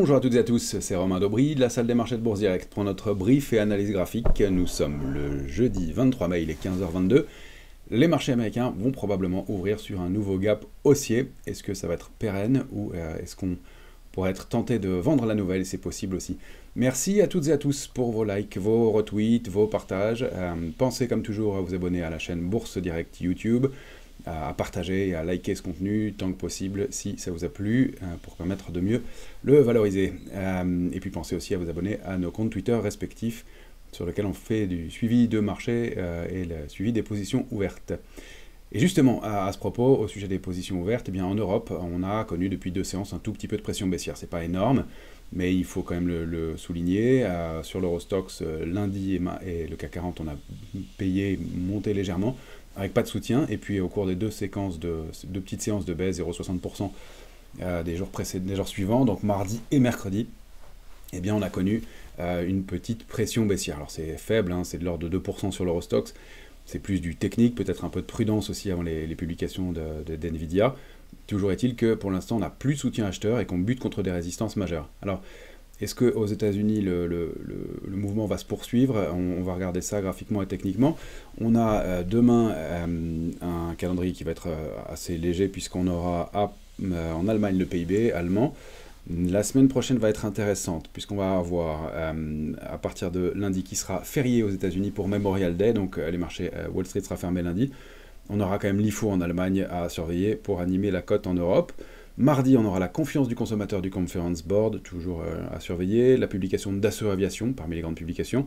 Bonjour à toutes et à tous, c'est Romain Daubry de la salle des marchés de Bourse Direct pour notre brief et analyse graphique. Nous sommes le jeudi 23 mai, il est 15h22. Les marchés américains vont probablement ouvrir sur un nouveau gap haussier. Est-ce que ça va être pérenne ou est-ce qu'on pourrait être tenté de vendre la nouvelle? C'est possible aussi. Merci à toutes et à tous pour vos likes, vos retweets, vos partages. Pensez comme toujours à vous abonner à la chaîne Bourse Direct YouTube, à partager et à liker ce contenu tant que possible si ça vous a plu pour permettre de mieux le valoriser. Et puis pensez aussi à vous abonner à nos comptes Twitter respectifs sur lesquels on fait du suivi de marché et le suivi des positions ouvertes. Et justement, à ce propos, au sujet des positions ouvertes, eh bien en Europe, on a connu depuis 2 séances un tout petit peu de pression baissière. C'est pas énorme, mais il faut quand même le souligner. Sur l'Eurostoxx, lundi et le CAC 40, on a payé, monté légèrement, avec pas de soutien. Et puis au cours des deux petites séances de baisse, 0,60% des jours suivants, donc mardi et mercredi, eh bien on a connu une petite pression baissière. Alors c'est faible, hein, c'est de l'ordre de 2% sur l'Eurostoxx. C'est plus du technique, peut-être un peu de prudence aussi avant les publications d'NVIDIA. Toujours est-il que pour l'instant, on n'a plus de soutien acheteur et qu'on bute contre des résistances majeures. Alors, est-ce qu'aux États-Unis, le mouvement va se poursuivre? On va regarder ça graphiquement et techniquement. On a demain un calendrier qui va être assez léger puisqu'on aura en Allemagne le PIB allemand. La semaine prochaine va être intéressante, puisqu'on va avoir, à partir de lundi, qui sera férié aux États-Unis pour Memorial Day, donc les marchés Wall Street sera fermé lundi. On aura quand même l'IFO en Allemagne à surveiller pour animer la cote en Europe. Mardi, on aura la confiance du consommateur du Conference Board, toujours à surveiller. La publication de Dassault Aviation, parmi les grandes publications.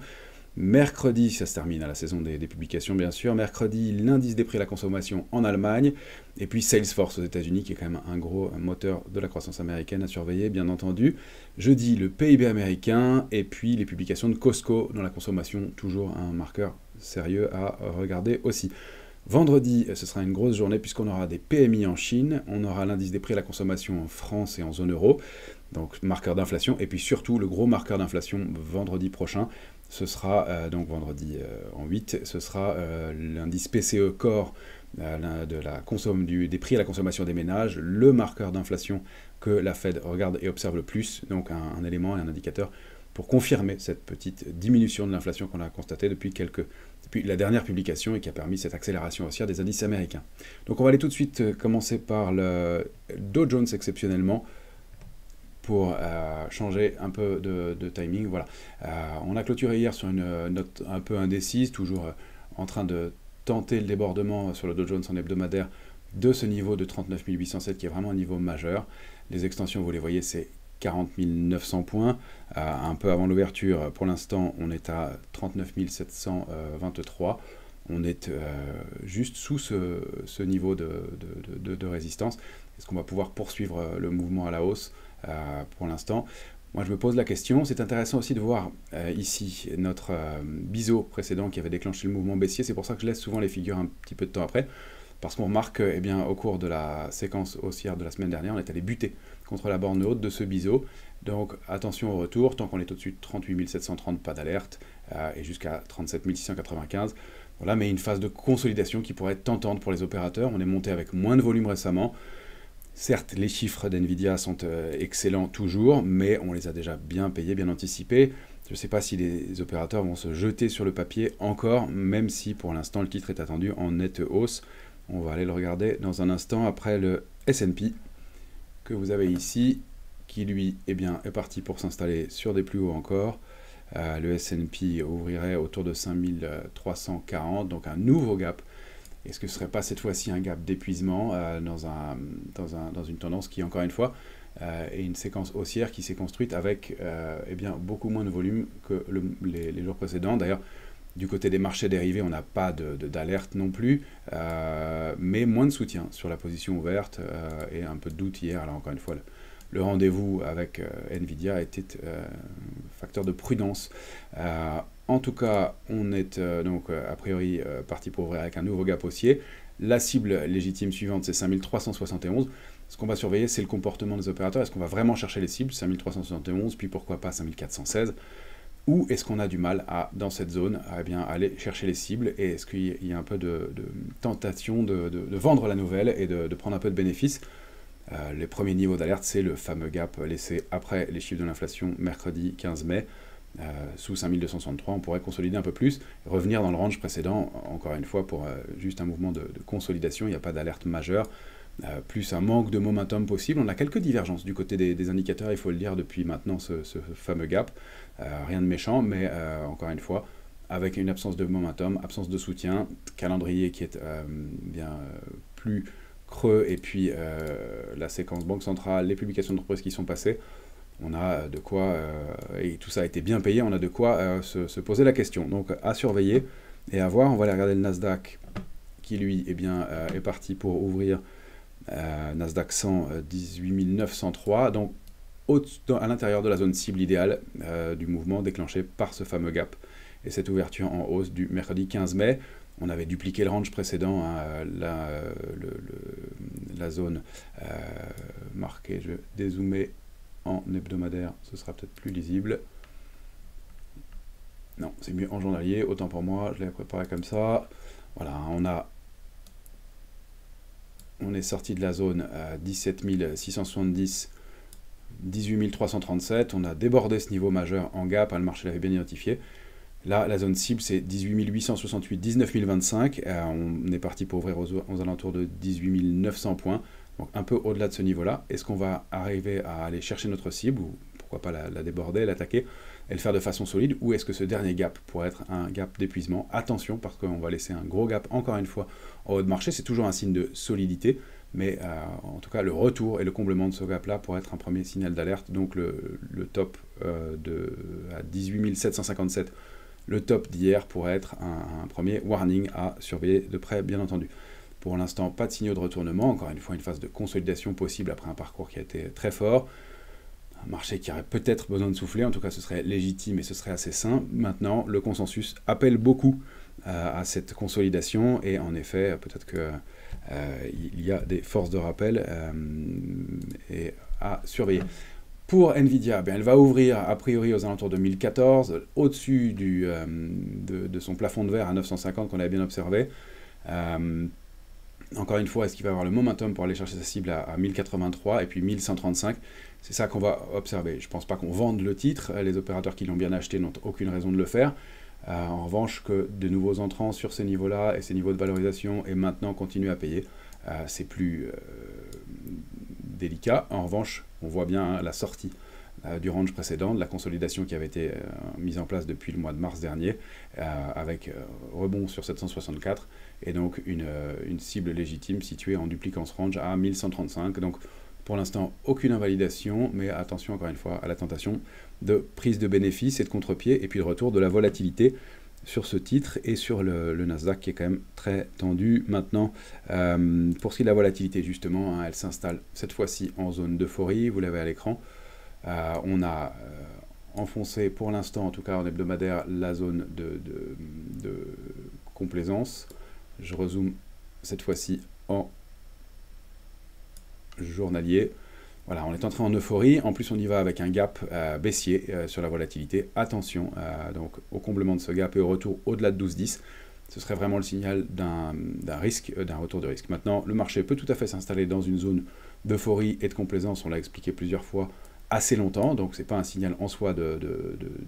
Mercredi, ça se termine à la saison des publications bien sûr, mercredi, l'indice des prix à la consommation en Allemagne, et puis Salesforce aux États-Unis, qui est quand même un gros moteur de la croissance américaine à surveiller, bien entendu. Jeudi, le PIB américain, et puis les publications de Costco dans la consommation, toujours un marqueur sérieux à regarder aussi. Vendredi, ce sera une grosse journée puisqu'on aura des PMI en Chine, on aura l'indice des prix à la consommation en France et en zone euro, donc marqueur d'inflation, et puis surtout le gros marqueur d'inflation vendredi prochain. Ce sera donc vendredi en 8, ce sera l'indice PCE Core des prix à la consommation des ménages, le marqueur d'inflation que la Fed regarde et observe le plus, donc un élément et un indicateur pour confirmer cette petite diminution de l'inflation qu'on a constatée depuis la dernière publication et qui a permis cette accélération haussière des indices américains. Donc on va aller tout de suite commencer par le Dow Jones exceptionnellement, pour changer un peu de timing. Voilà. On a clôturé hier sur une note un peu indécise, toujours en train de tenter le débordement sur le Dow Jones en hebdomadaire de ce niveau de 39 807 qui est vraiment un niveau majeur. Les extensions, vous les voyez, c'est 40 900 points. Un peu avant l'ouverture, pour l'instant, on est à 39 723. On est juste sous ce niveau de résistance. Est-ce qu'on va pouvoir poursuivre le mouvement à la hausse pour l'instant? Moi je me pose la question. C'est intéressant aussi de voir ici notre biseau précédent qui avait déclenché le mouvement baissier. C'est pour ça que je laisse souvent les figures un petit peu de temps après, parce qu'on remarque eh bien, au cours de la séquence haussière de la semaine dernière, on est allé buter contre la borne haute de ce biseau. Donc attention au retour, tant qu'on est au-dessus de 38 730, pas d'alerte, et jusqu'à 37 695. Voilà, mais une phase de consolidation qui pourrait être tentante pour les opérateurs. On est monté avec moins de volume récemment. Certes, les chiffres d'NVIDIA sont excellents toujours, mais on les a déjà bien payés, bien anticipés. Je ne sais pas si les opérateurs vont se jeter sur le papier encore, même si pour l'instant le titre est attendu en nette hausse. On va aller le regarder dans un instant après le S&P que vous avez ici, qui lui eh bien, est parti pour s'installer sur des plus hauts encore. Le S&P ouvrirait autour de 5340, donc un nouveau gap. Est-ce que ce ne serait pas cette fois-ci un gap d'épuisement dans une tendance qui, encore une fois, est une séquence haussière qui s'est construite avec eh bien, beaucoup moins de volume que les jours précédents. D'ailleurs, du côté des marchés dérivés, on n'a pas d'alerte non plus, mais moins de soutien sur la position ouverte et un peu de doute hier. Alors encore une fois, le rendez-vous avec NVIDIA était facteur de prudence. En tout cas, on est donc a priori parti pour ouvrir avec un nouveau gap haussier. La cible légitime suivante, c'est 5371. Ce qu'on va surveiller, c'est le comportement des opérateurs. Est-ce qu'on va vraiment chercher les cibles, 5371, puis pourquoi pas 5416? Ou est-ce qu'on a du mal dans cette zone, à bien, aller chercher les cibles? Et est-ce qu'il y a un peu de tentation de vendre la nouvelle et de prendre un peu de bénéfice? Les premiers niveaux d'alerte, c'est le fameux gap laissé après les chiffres de l'inflation mercredi 15 mai. Sous 5263, on pourrait consolider un peu plus, revenir dans le range précédent, encore une fois, pour juste un mouvement de consolidation, il n'y a pas d'alerte majeure, plus un manque de momentum possible. On a quelques divergences du côté des indicateurs, il faut le dire, depuis maintenant ce fameux gap. Rien de méchant, mais encore une fois, avec une absence de momentum, absence de soutien, calendrier qui est bien plus creux, et puis la séquence banque centrale, les publications d'entreprises qui sont passées, on a de quoi, et tout ça a été bien payé, on a de quoi se poser la question. Donc à surveiller et à voir. On va aller regarder le Nasdaq qui lui est parti pour ouvrir Nasdaq 100 18 903, donc à l'intérieur de la zone cible idéale du mouvement déclenché par ce fameux gap et cette ouverture en hausse du mercredi 15 mai. On avait dupliqué le range précédent, la zone marquée, je vais dézoomer en hebdomadaire, ce sera peut-être plus lisible. Non, c'est mieux en journalier, autant pour moi, je l'ai préparé comme ça. Voilà, on est sorti de la zone 17 670, 18 337, on a débordé ce niveau majeur en gap, le marché l'avait bien identifié. Là, la zone cible, c'est 18 868, 19 025. On est parti pour ouvrir aux alentours de 18 900 points, donc un peu au-delà de ce niveau-là. Est-ce qu'on va arriver à aller chercher notre cible, ou pourquoi pas la déborder, l'attaquer, et le faire de façon solide, ou est-ce que ce dernier gap pourrait être un gap d'épuisement? Attention, parce qu'on va laisser un gros gap, encore une fois, en haut de marché. C'est toujours un signe de solidité, mais en tout cas, le retour et le comblement de ce gap-là pourrait être un premier signal d'alerte. Donc le top à 18 757, le top d'hier pourrait être un premier warning à surveiller de près, bien entendu. Pour l'instant, pas de signaux de retournement. Encore une fois, une phase de consolidation possible après un parcours qui a été très fort. Un marché qui aurait peut-être besoin de souffler. En tout cas, ce serait légitime et ce serait assez sain. Maintenant, le consensus appelle beaucoup à cette consolidation. Et en effet, peut-être qu'il y a des forces de rappel et à surveiller. Pour Nvidia, elle va ouvrir a priori aux alentours de 1014, au-dessus de son plafond de verre à 950 qu'on avait bien observé. Encore une fois, est-ce qu'il va avoir le momentum pour aller chercher sa cible à 1083 et puis 1135? C'est ça qu'on va observer. Je ne pense pas qu'on vende le titre. Les opérateurs qui l'ont bien acheté n'ont aucune raison de le faire. En revanche, que de nouveaux entrants sur ces niveaux-là et ces niveaux de valorisation et maintenant continuent à payer, c'est plus délicat. En revanche, on voit bien la sortie du range précédent, de la consolidation qui avait été mise en place depuis le mois de mars dernier, avec rebond sur 764, et donc une cible légitime située en dupliquant ce range à 1135. Donc pour l'instant, aucune invalidation, mais attention encore une fois à la tentation de prise de bénéfices et de contre-pied, et puis le retour de la volatilité sur ce titre et sur le Nasdaq qui est quand même très tendu maintenant. Pour ce qui est de la volatilité, justement, elle s'installe cette fois-ci en zone d'euphorie, vous l'avez à l'écran. On a enfoncé pour l'instant, en tout cas en hebdomadaire, la zone de complaisance. Je rezoome cette fois-ci en journalier. Voilà, on est entré en euphorie. En plus, on y va avec un gap baissier sur la volatilité. Attention donc au comblement de ce gap et au retour au-delà de 12,10. Ce serait vraiment le signal d'un risque, d'un retour de risque. Maintenant, le marché peut tout à fait s'installer dans une zone d'euphorie et de complaisance. On l'a expliqué plusieurs fois assez longtemps, donc ce n'est pas un signal en soi de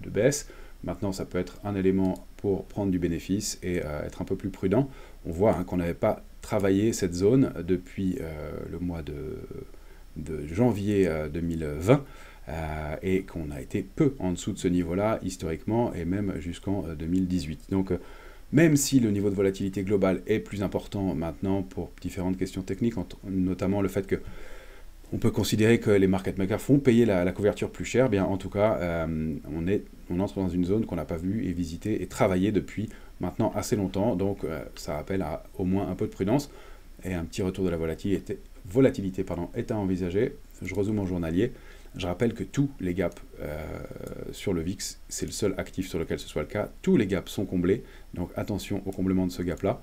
baisse. Maintenant, ça peut être un élément pour prendre du bénéfice et être un peu plus prudent. On voit qu'on n'avait pas travaillé cette zone depuis le mois de janvier 2020 et qu'on a été peu en dessous de ce niveau-là historiquement et même jusqu'en 2018. Donc même si le niveau de volatilité global est plus important maintenant pour différentes questions techniques, notamment le fait que on peut considérer que les market makers font payer la couverture plus cher, bien en tout cas, on entre dans une zone qu'on n'a pas vue et visitée et travaillée depuis maintenant assez longtemps, donc ça appelle à au moins un peu de prudence et un petit retour de la volatilité est à envisager. Je rezoome en journalier. Je rappelle que tous les gaps sur le VIX, c'est le seul actif sur lequel ce soit le cas, tous les gaps sont comblés, donc attention au comblement de ce gap-là,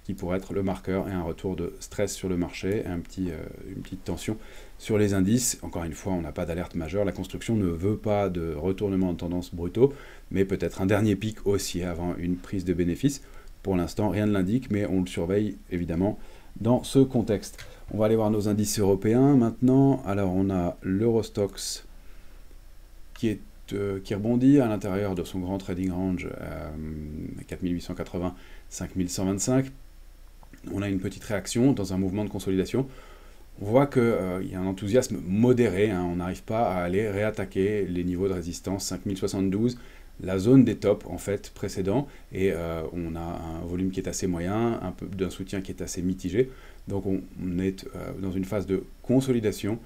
qui pourrait être le marqueur et un retour de stress sur le marché, une petite tension sur les indices. Encore une fois, on n'a pas d'alerte majeure, la construction ne veut pas de retournement de tendance brutaux, mais peut-être un dernier pic haussier avant une prise de bénéfice. Pour l'instant, rien ne l'indique, mais on le surveille évidemment dans ce contexte. On va aller voir nos indices européens maintenant. Alors on a l'Eurostoxx qui rebondit à l'intérieur de son grand trading range 4880, 5125. On a une petite réaction dans un mouvement de consolidation. On voit qu'il y a un enthousiasme modéré, hein. On n'arrive pas à aller réattaquer les niveaux de résistance 5072, la zone des tops en fait précédents, et on a un volume qui est assez moyen, un peu d'un soutien qui est assez mitigé. Donc on est dans une phase de consolidation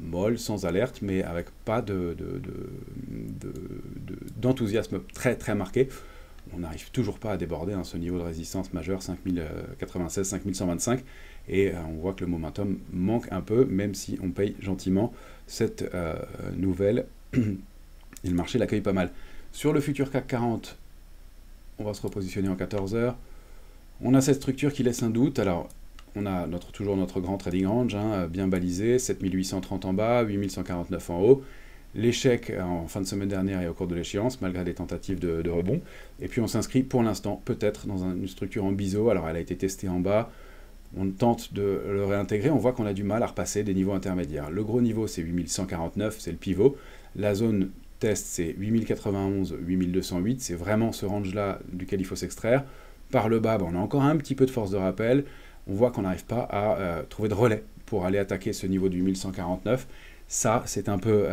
molle, sans alerte, mais avec pas d'enthousiasme très très marqué. On n'arrive toujours pas à déborder ce niveau de résistance majeur 5096, 5125, et on voit que le momentum manque un peu, même si on paye gentiment cette nouvelle, et le marché l'accueille pas mal. Sur le futur CAC 40, on va se repositionner en 14 heures. On a cette structure qui laisse un doute. Alors, on a toujours notre grand trading range, hein, bien balisé, 7830 en bas, 8149 en haut. L'échec en fin de semaine dernière et au cours de l'échéance, malgré des tentatives de rebond. Et puis on s'inscrit pour l'instant peut-être dans une structure en biseau. Alors elle a été testée en bas, on tente de le réintégrer, on voit qu'on a du mal à repasser des niveaux intermédiaires. Le gros niveau c'est 8149, c'est le pivot. La zone test c'est 8091, 8208, c'est vraiment ce range-là duquel il faut s'extraire. Par le bas, on a encore un petit peu de force de rappel. On voit qu'on n'arrive pas à trouver de relais pour aller attaquer ce niveau du 8149. Ça, c'est un peu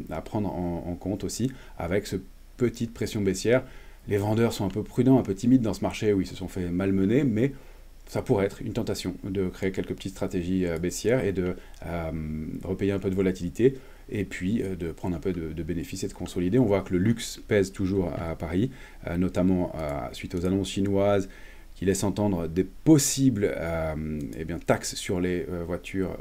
à prendre en compte aussi, avec cette petite pression baissière. Les vendeurs sont un peu prudents, un peu timides dans ce marché où ils se sont fait malmener, mais ça pourrait être une tentation de créer quelques petites stratégies baissières et de repayer un peu de volatilité, et puis de prendre un peu de bénéfices et de consolider. On voit que le luxe pèse toujours à Paris, notamment suite aux annonces chinoises, qui laisse entendre des possibles taxes sur les voitures,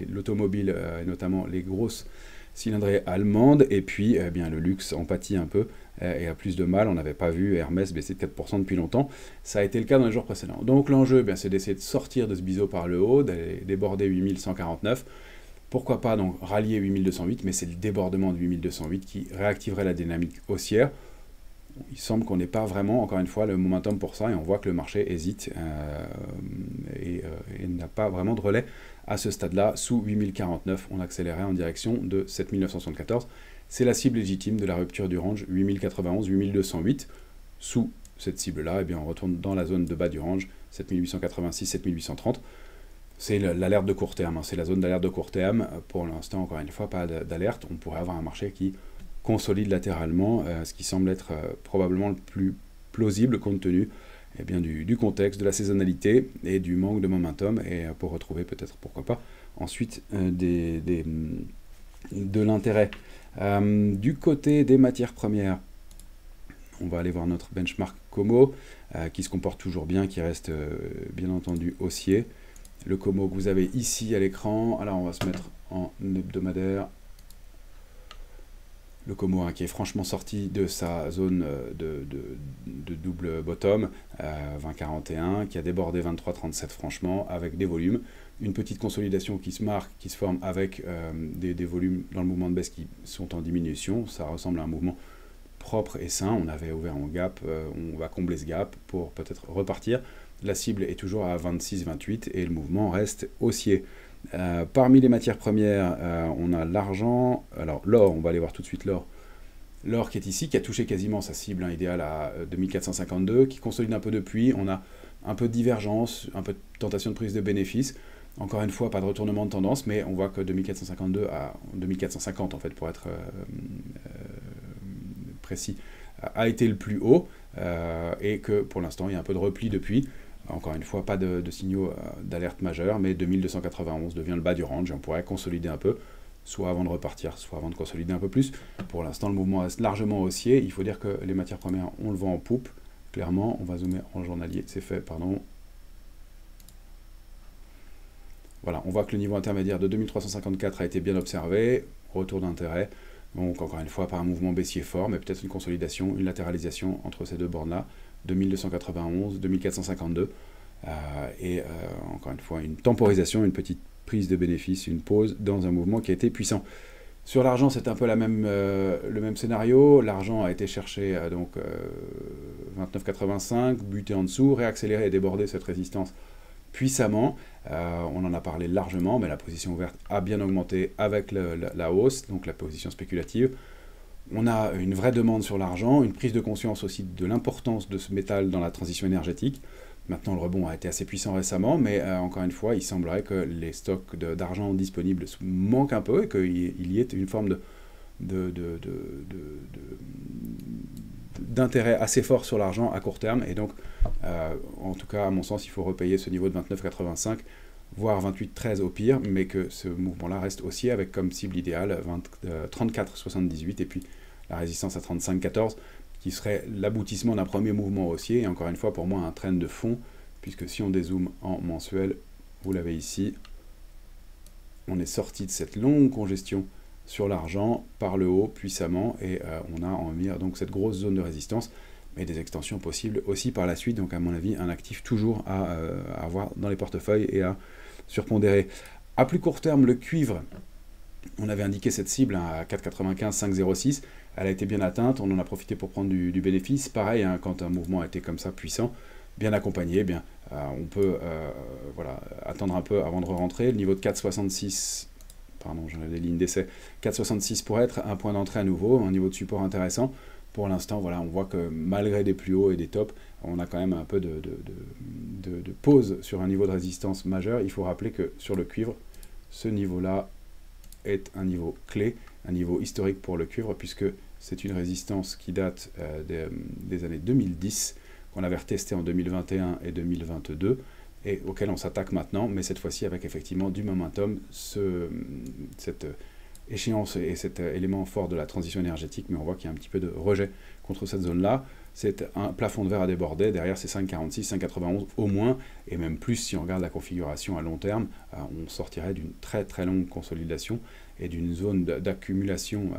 l'automobile, et notamment les grosses cylindrées allemandes, et puis le luxe en pâtit un peu et a plus de mal. On n'avait pas vu Hermès baisser de 4% depuis longtemps, ça a été le cas dans les jours précédents. Donc l'enjeu, c'est d'essayer de sortir de ce biseau par le haut, d'aller déborder 8149, pourquoi pas donc rallier 8208, mais c'est le débordement de 8208 qui réactiverait la dynamique haussière. Il semble qu'on n'ait pas vraiment, encore une fois, le momentum pour ça, et on voit que le marché hésite et n'a pas vraiment de relais à ce stade-là. Sous 8049, on accélérait en direction de 7974. C'est la cible légitime de la rupture du range 8091, 8208. Sous cette cible-là, on retourne dans la zone de bas du range, 7886, 7830. C'est l'alerte de court terme, hein. C'est la zone d'alerte de court terme. Pour l'instant, encore une fois, pas d'alerte. On pourrait avoir un marché qui consolide latéralement, ce qui semble être probablement le plus plausible compte tenu du contexte, de la saisonnalité et du manque de momentum, et pour retrouver peut-être, pourquoi pas, ensuite de l'intérêt. Du côté des matières premières, on va aller voir notre benchmark Como, qui se comporte toujours bien, qui reste bien entendu haussier. Le Como que vous avez ici à l'écran, alors on va se mettre en hebdomadaire. Le Como qui est franchement sorti de sa zone de double bottom, 20,41, qui a débordé 23,37 franchement, avec des volumes. Une petite consolidation qui se marque, qui se forme avec des volumes dans le mouvement de baisse qui sont en diminution. Ça ressemble à un mouvement propre et sain. On avait ouvert en gap, on va combler ce gap pour peut-être repartir. La cible est toujours à 26,28 et le mouvement reste haussier. Parmi les matières premières, on a l'argent. Alors l'or, on va aller voir tout de suite l'or. L'or qui est ici, qui a touché quasiment sa cible idéale à 2452, qui consolide un peu depuis. On a un peu de divergence, un peu de tentation de prise de bénéfice. Encore une fois, pas de retournement de tendance, mais on voit que 2452 à 2450 en fait, pour être précis, a été le plus haut, et que pour l'instant il y a un peu de repli depuis. Encore une fois, pas de signaux d'alerte majeure, mais 2291 devient le bas du range et on pourrait consolider un peu, soit avant de repartir, soit avant de consolider un peu plus. Pour l'instant, le mouvement reste largement haussier. Il faut dire que les matières premières, on le vend en poupe. Clairement, on va zoomer en journalier. C'est fait, pardon. Voilà, on voit que le niveau intermédiaire de 2354 a été bien observé. Retour d'intérêt. Donc, encore une fois, pas un mouvement baissier fort, mais peut-être une consolidation, une latéralisation entre ces deux bornes-là. 2291, 2452, et encore une fois une temporisation, une petite prise de bénéfice, une pause dans un mouvement qui a été puissant. Sur l'argent, c'est un peu le même scénario. L'argent a été cherché à 29,85, buté en dessous, réaccéléré et débordé cette résistance puissamment. On en a parlé largement, mais la position ouverte a bien augmenté avec la hausse, donc la position spéculative. On a une vraie demande sur l'argent, une prise de conscience aussi de l'importance de ce métal dans la transition énergétique. Maintenant, le rebond a été assez puissant récemment, mais encore une fois, il semblerait que les stocks d'argent disponibles manquent un peu et qu'il y ait une forme d'intérêt assez fort sur l'argent à court terme. Et donc, en tout cas, à mon sens, il faut repayer ce niveau de 29,85, voire 28,13 au pire, mais que ce mouvement-là reste haussier avec comme cible idéale 34,78 et puis la résistance à 35,14 qui serait l'aboutissement d'un premier mouvement haussier, et encore une fois pour moi un trend de fond, puisque si on dézoome en mensuel, vous l'avez ici, on est sorti de cette longue congestion sur l'argent par le haut puissamment, et on a en mire donc cette grosse zone de résistance, mais des extensions possibles aussi par la suite, donc à mon avis un actif toujours à avoir dans les portefeuilles et à surpondérer. À plus court terme, le cuivre, on avait indiqué cette cible à 4,95, 5,06, elle a été bien atteinte, on en a profité pour prendre du bénéfice. Pareil, hein, quand un mouvement a été comme ça puissant, bien accompagné, on peut attendre un peu avant de rentrer. Le niveau de 4,66, pardon, j'en ai des lignes d'essai, 4,66 pourrait être un point d'entrée à nouveau, un niveau de support intéressant. Pour l'instant, voilà, on voit que malgré des plus hauts et des tops, on a quand même un peu de pause sur un niveau de résistance majeur. Il faut rappeler que sur le cuivre, ce niveau-là est un niveau clé, un niveau historique pour le cuivre, puisque c'est une résistance qui date des années 2010, qu'on avait retesté en 2021 et 2022, et auquel on s'attaque maintenant, mais cette fois-ci avec effectivement du momentum, cette échéance et cet élément fort de la transition énergétique, mais on voit qu'il y a un petit peu de rejet contre cette zone-là. C'est un plafond de verre à déborder, derrière c'est 5,46, 5,91 au moins, et même plus si on regarde la configuration à long terme, on sortirait d'une très très longue consolidation et d'une zone d'accumulation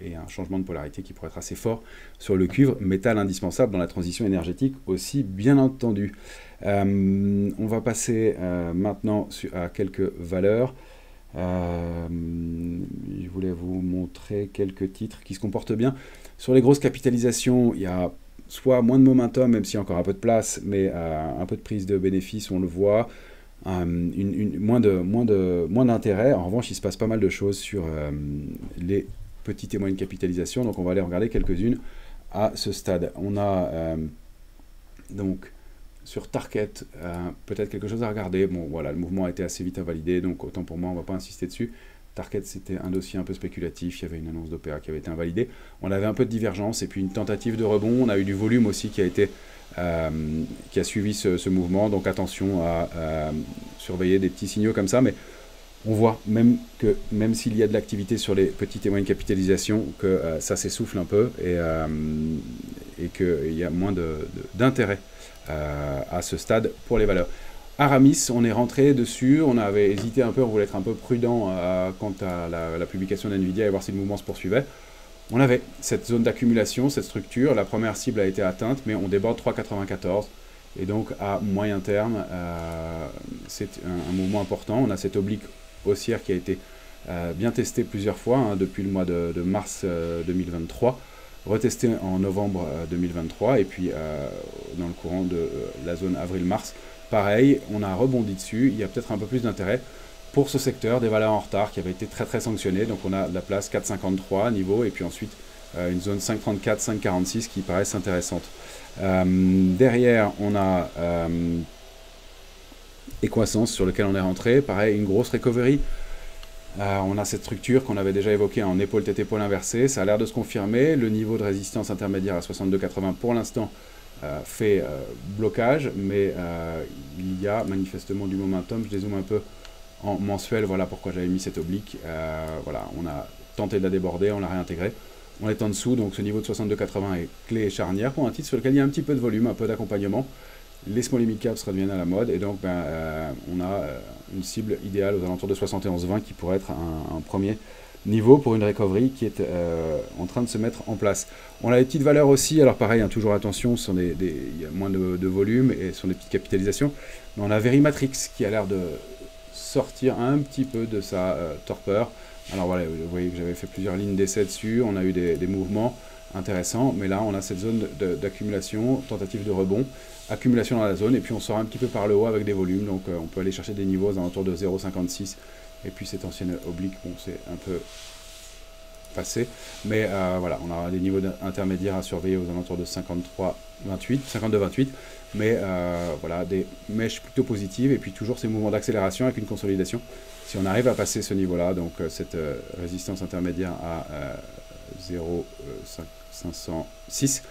et un changement de polarité qui pourrait être assez fort sur le cuivre, métal indispensable dans la transition énergétique aussi, bien entendu. On va passer maintenant à quelques valeurs. Je voulais vous montrer quelques titres qui se comportent bien. Sur les grosses capitalisations, il y a soit moins de momentum, même s'il y a encore un peu de place, mais un peu de prise de bénéfice, on le voit, moins d'intérêt. En revanche, il se passe pas mal de choses sur les petites et moyennes capitalisations, donc on va aller regarder quelques-unes à ce stade. On a donc sur Target, peut-être quelque chose à regarder. Bon, voilà, le mouvement a été assez vite invalidé, donc autant pour moi, on ne va pas insister dessus. Target, c'était un dossier un peu spéculatif, il y avait une annonce d'OPA qui avait été invalidée. On avait un peu de divergence, et puis une tentative de rebond. On a eu du volume aussi qui a suivi ce mouvement, donc attention à surveiller des petits signaux comme ça, mais on voit même s'il y a de l'activité sur les petites et moyennes capitalisations, que ça s'essouffle un peu, et qu'il y a moins d'intérêt à ce stade pour les valeurs. Aramis, on est rentré dessus, on avait hésité un peu, on voulait être un peu prudent quant à la publication d'NVIDIA et voir si le mouvement se poursuivait. On avait cette zone d'accumulation, cette structure, la première cible a été atteinte, mais on déborde 3,94, et donc à moyen terme, c'est un mouvement important. On a cette oblique haussière qui a été bien testée plusieurs fois, hein, depuis le mois de mars 2023, retesté en novembre 2023, et puis dans le courant de la zone avril-mars, pareil, on a rebondi dessus. Il y a peut-être un peu plus d'intérêt pour ce secteur, des valeurs en retard qui avaient été très très sanctionnées, donc on a de la place 4,53 niveau, et puis ensuite une zone 5,34, 5,46 qui paraissent intéressantes. Derrière, on a Equasens sur lequel on est rentré, pareil, une grosse recovery. On a cette structure qu'on avait déjà évoquée en épaule-tête-épaule inversée, ça a l'air de se confirmer. Le niveau de résistance intermédiaire à 62,80 pour l'instant fait blocage, mais il y a manifestement du momentum. Je dézoome un peu en mensuel, voilà pourquoi j'avais mis cette oblique. Voilà, on a tenté de la déborder, on l'a réintégrée. On est en dessous, donc ce niveau de 62,80 est clé et charnière pour un titre sur lequel il y a un petit peu de volume, un peu d'accompagnement. Les small et mid caps redeviennent à la mode, et donc on a une cible idéale aux alentours de 71,20 qui pourrait être un premier niveau pour une recovery qui est en train de se mettre en place. On a des petites valeurs aussi, alors pareil, hein, toujours attention, il y a moins de volume et ce sont des petites capitalisations, mais on a Verimatrix qui a l'air de sortir un petit peu de sa torpeur. Alors voilà, vous voyez que j'avais fait plusieurs lignes d'essai dessus, on a eu des mouvements intéressants, mais là on a cette zone d'accumulation, tentative de rebond, accumulation dans la zone, et puis on sort un petit peu par le haut avec des volumes, donc on peut aller chercher des niveaux aux alentours de 0,56, et puis cette ancienne oblique, bon c'est un peu passé, mais voilà, on aura des niveaux intermédiaires à surveiller aux alentours de 53,28, 52,28, mais voilà, des mèches plutôt positives, et puis toujours ces mouvements d'accélération avec une consolidation. Si on arrive à passer ce niveau-là, donc cette résistance intermédiaire à 0,506,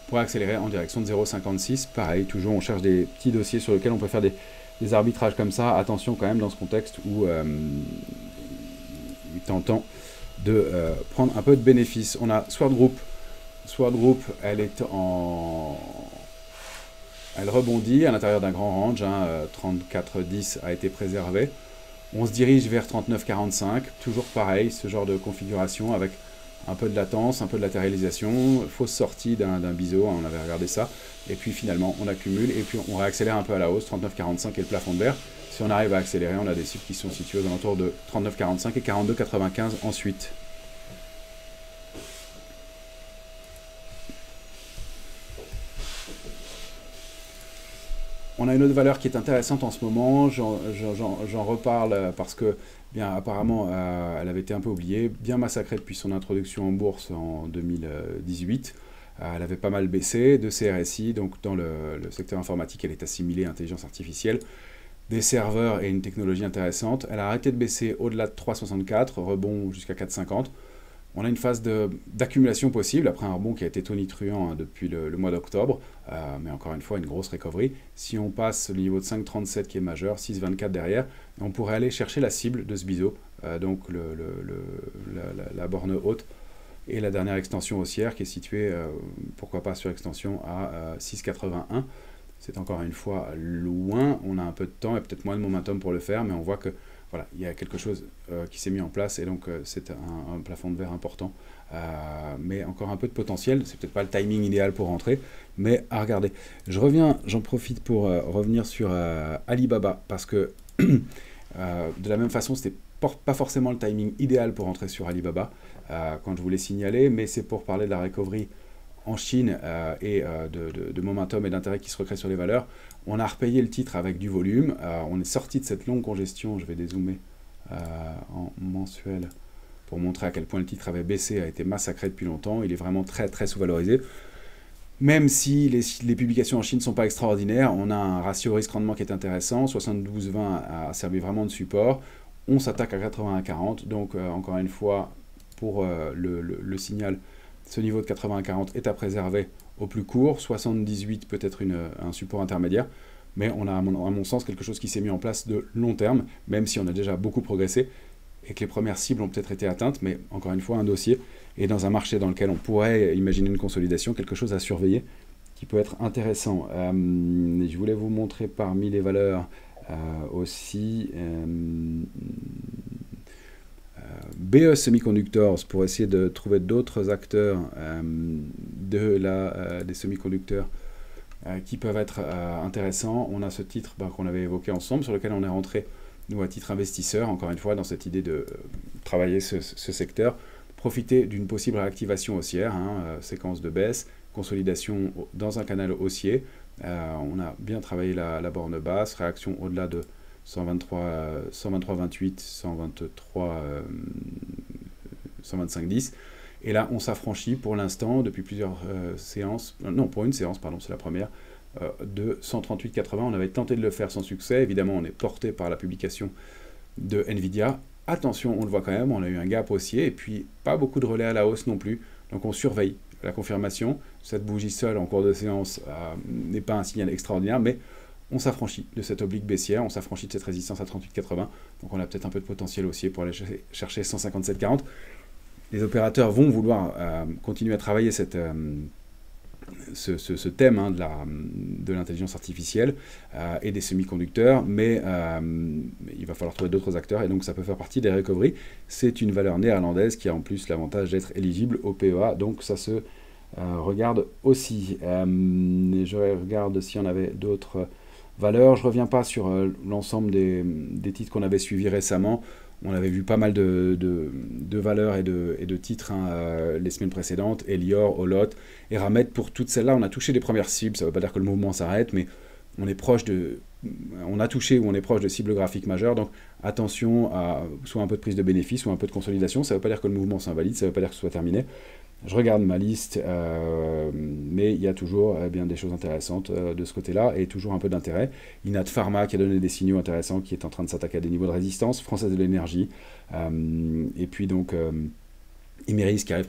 pour accélérer en direction de 0,56, pareil, toujours on cherche des petits dossiers sur lesquels on peut faire des arbitrages comme ça. Attention quand même dans ce contexte où il est tentant de prendre un peu de bénéfice. On a Sword Group. Sword Group, elle rebondit à l'intérieur d'un grand range, 34,10 a été préservé. On se dirige vers 39,45, toujours pareil, ce genre de configuration avec un peu de latence, un peu de latéralisation, fausse sortie d'un biseau, on avait regardé ça, et puis finalement on accumule, et puis on réaccélère un peu à la hausse, 39,45 est le plafond de verre. Si on arrive à accélérer, on a des cibles qui sont situées aux alentours de 39,45 et 42,95 ensuite. On a une autre valeur qui est intéressante en ce moment, j'en reparle parce que, bien apparemment, elle avait été un peu oubliée, bien massacrée depuis son introduction en bourse en 2018. Elle avait pas mal baissé de CRSI, donc dans le secteur informatique, elle est assimilée à intelligence artificielle, des serveurs et une technologie intéressante. Elle a arrêté de baisser au-delà de 3,64, rebond jusqu'à 4,50. On a une phase d'accumulation possible, après un rebond qui a été tonitruant depuis le mois d'octobre, mais encore une fois, une grosse recovery. Si on passe le niveau de 5,37 qui est majeur, 6,24 derrière, on pourrait aller chercher la cible de ce biseau, donc la borne haute, et la dernière extension haussière qui est située, pourquoi pas sur extension, à 6,81. C'est encore une fois loin, on a un peu de temps et peut-être moins de momentum pour le faire, mais on voit que voilà, il y a quelque chose qui s'est mis en place et donc c'est un plafond de verre important, mais encore un peu de potentiel. C'est peut-être pas le timing idéal pour rentrer, mais à regarder. J'en profite pour revenir sur Alibaba parce que de la même façon, c'était pas forcément le timing idéal pour rentrer sur Alibaba quand je vous l'ai signalé, mais c'est pour parler de la recovery en Chine et de momentum et d'intérêt qui se recrée sur les valeurs. On a repayé le titre avec du volume, on est sorti de cette longue congestion, je vais dézoomer en mensuel pour montrer à quel point le titre avait baissé, a été massacré depuis longtemps, il est vraiment très très sous-valorisé. Même si les publications en Chine ne sont pas extraordinaires, on a un ratio risque-rendement qui est intéressant, 72,20 a servi vraiment de support, on s'attaque à 81,40, donc encore une fois, pour le signal, ce niveau de 80-40 est à préserver au plus court, 78 peut-être un support intermédiaire, mais on a à mon sens quelque chose qui s'est mis en place de long terme, même si on a déjà beaucoup progressé, et que les premières cibles ont peut-être été atteintes, mais encore une fois un dossier, et dans un marché dans lequel on pourrait imaginer une consolidation, quelque chose à surveiller, qui peut être intéressant. Je voulais vous montrer parmi les valeurs aussi... BE Semiconductors pour essayer de trouver d'autres acteurs des semi-conducteurs qui peuvent être intéressants. On a ce titre qu'on avait évoqué ensemble, sur lequel on est rentré, nous, à titre investisseur, encore une fois, dans cette idée de travailler ce secteur, profiter d'une possible réactivation haussière, séquence de baisse, consolidation dans un canal haussier. On a bien travaillé la borne basse, réaction au-delà de 123,28, 125,10. Et là, on s'affranchit pour l'instant, depuis plusieurs séances, non, pour une séance, pardon, c'est la première, de 138,80. On avait tenté de le faire sans succès. Évidemment, on est porté par la publication de Nvidia. Attention, on le voit quand même, on a eu un gap haussier, et puis pas beaucoup de relais à la hausse non plus. Donc on surveille la confirmation. Cette bougie seule en cours de séance n'est pas un signal extraordinaire, mais on s'affranchit de cette oblique baissière, on s'affranchit de cette résistance à 38,80, donc on a peut-être un peu de potentiel haussier pour aller chercher 157,40. Les opérateurs vont vouloir continuer à travailler ce thème de l'intelligence artificielle et des semi-conducteurs, mais il va falloir trouver d'autres acteurs, et donc ça peut faire partie des recoveries. C'est une valeur néerlandaise qui a en plus l'avantage d'être éligible au PEA, donc ça se regarde aussi. Je regarde si on avait d'autres valeurs. Je ne reviens pas sur l'ensemble des titres qu'on avait suivis récemment. On avait vu pas mal de valeurs et de titres les semaines précédentes, Elior, Olot, Eramet. Pour toutes celles-là, on a touché les premières cibles. Ça ne veut pas dire que le mouvement s'arrête, mais on a touché ou on est proche de cibles graphiques majeures. Donc attention à soit un peu de prise de bénéfice, soit un peu de consolidation. Ça ne veut pas dire que le mouvement s'invalide, ça ne veut pas dire que ce soit terminé. Je regarde ma liste, mais il y a toujours bien des choses intéressantes de ce côté-là et toujours un peu d'intérêt. Inat Pharma qui a donné des signaux intéressants, qui est en train de s'attaquer à des niveaux de résistance, Française de l'énergie, et puis donc Imerys qui arrive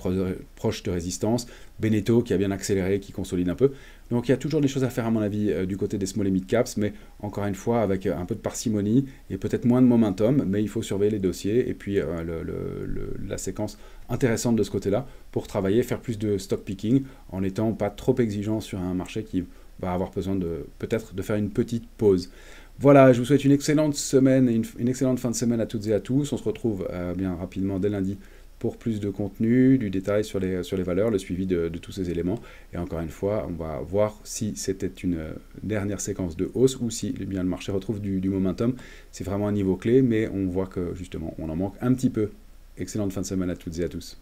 proche de résistance, Beneteau qui a bien accéléré, qui consolide un peu. Donc il y a toujours des choses à faire à mon avis du côté des small et mid caps, mais encore une fois avec un peu de parcimonie et peut-être moins de momentum, mais il faut surveiller les dossiers et puis la séquence intéressante de ce côté-là pour travailler, faire plus de stock picking en n'étant pas trop exigeant sur un marché qui va avoir besoin peut-être de faire une petite pause. Voilà, je vous souhaite une excellente semaine et une excellente fin de semaine à toutes et à tous. On se retrouve bien rapidement dès lundi pour plus de contenu, du détail sur les valeurs, le suivi de tous ces éléments. Et encore une fois, on va voir si c'était une dernière séquence de hausse ou si bien, le marché retrouve du momentum. C'est vraiment un niveau clé, mais on voit que justement, on en manque un petit peu. Excellente fin de semaine à toutes et à tous.